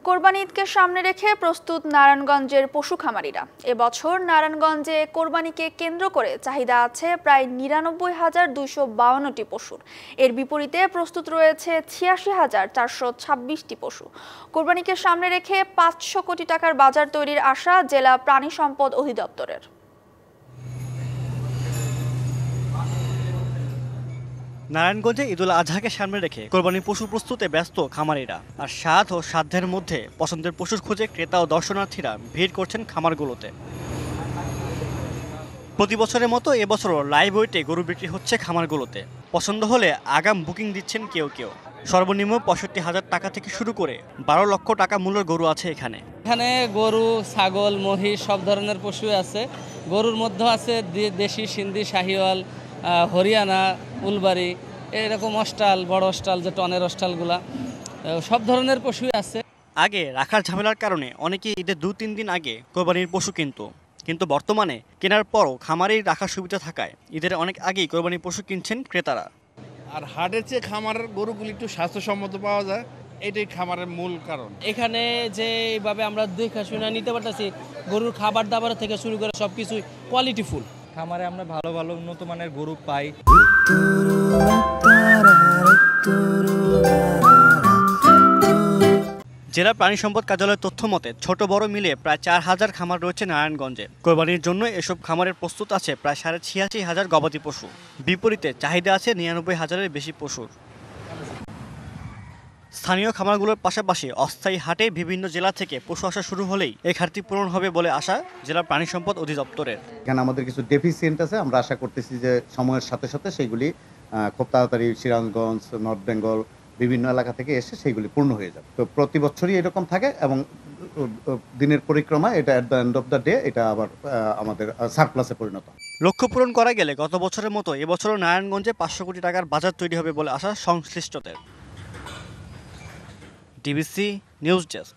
কোরবানি ঈদকে সামনে রেখে প্রস্তুত নারায়ণগঞ্জের পশু খামারিরা। এবছর নারায়ণগঞ্জে কোরবানিকে কেন্দ্র করে চাহিদা আছে প্রায় ৯৯,২৫২টি পশুর। এর বিপরীতে প্রস্তুত রয়েছে ৮৬,৪২৬টি পশু। কোরবানিকে সামনে রেখে ৫০০ কোটি টাকার বাজার তৈরির আশা জেলা প্রাণী সম্পদ অধিদপ্তরের। নারায়ণগঞ্জে ঈদুল আজহাকে সামনে রেখে কোরবানির পশু প্রস্তুতে ব্যস্ত খামারিরা। আর স্বাদ ও সাধ্যের মধ্যে পছন্দের পশুর খোঁজে ক্রেতা ও দর্শনার্থীরা ভিড় করছেন খামারগুলোতে। প্রতি বছরের মতো এবছরও লাইভ ওয়েটে গরু বিক্রি হচ্ছে খামারগুলোতে। পছন্দ হলে আগাম বুকিং দিচ্ছেন কেউ কেউ। সর্বনিম্ন ৬৫,০০০ টাকা থেকে শুরু করে ১২ লক্ষ টাকা মূল্যের গরু আছে এখানে। এখানে গরু, ছাগল, মহিষ সব ধরনের পশু আছে। গরুর মধ্যে আছে দেশি, সিন্ধি, শাহিওয়াল, হরিয়ানা, উলবাড়ি, এরকম অস্টাল, বড় অস্টাল, যে টনের অস্টালগুলা, সব ধরনের পশুই আছে। আগে রাখার ঝামেলার কারণে অনেকেই ঈদের ২-৩ দিন আগে কোরবানির পশু কিন্তু বর্তমানে কেনার পরও খামারেই রাখার সুবিধা থাকায় ঈদের অনেক আগেই কোরবানির পশু কিনছেন ক্রেতারা। আর হাটের চেয়ে খামারের গরুগুলি একটু স্বাস্থ্যসম্মত পাওয়া যায়, এটাই খামারের মূল কারণ। এখানে যেভাবে আমরা দেখে শুনে নিতে পারতেছি, গরুর খাবার দাবার থেকে শুরু করে সবকিছুই কোয়ালিটিফুল। খামারে আমরা ভালো ভালো উন্নত মানের গরু পাই। জেলা প্রাণী সম্পদ কার্যালয়ের তথ্য মতে ছোট বড় মিলে প্রায় ৪,০০০ খামার রয়েছে নারায়ণগঞ্জে। কোরবানির জন্য এসব খামারের প্রস্তুত আছে প্রায় ৮৬,০০০ গবাদি পশু। বিপরীতে চাহিদা আছে ৯৯,০০০-এর বেশি পশুর। স্থানীয় খামারগুলোর পাশাপাশি অস্থায়ী হাটে বিভিন্ন জেলা থেকে পশু আসা শুরু হলেই এই ঘাটতি পূরণ হবে বলে আশা জেলা প্রাণী সম্পদ অধিদপ্তরের। এখানে আমাদের কিছু ডেফিসিয়েন্ট আছে, আমরা আশা করতেছি যে সময়ের সাথে সাথে সেইগুলি খুব তাড়াতাড়ি সিরাজগঞ্জ, নর্থ বেঙ্গল বিভিন্ন এলাকা থেকে এসে সেইগুলি পূর্ণ হয়ে যাবে। তো প্রতি বছরই এরকম থাকে এবং দিনের পরিক্রমা এটা at the end of the day এটা আবার আমাদের সারপ্লাসে পরিণত। লক্ষ্য পূরণ করা গেলে গত বছরের মতো এবছরও নারায়ণগঞ্জে ৫০০ কোটি টাকার বাজার তৈরি হবে বলে আশা সংশ্লিষ্টদের। DBC news desk.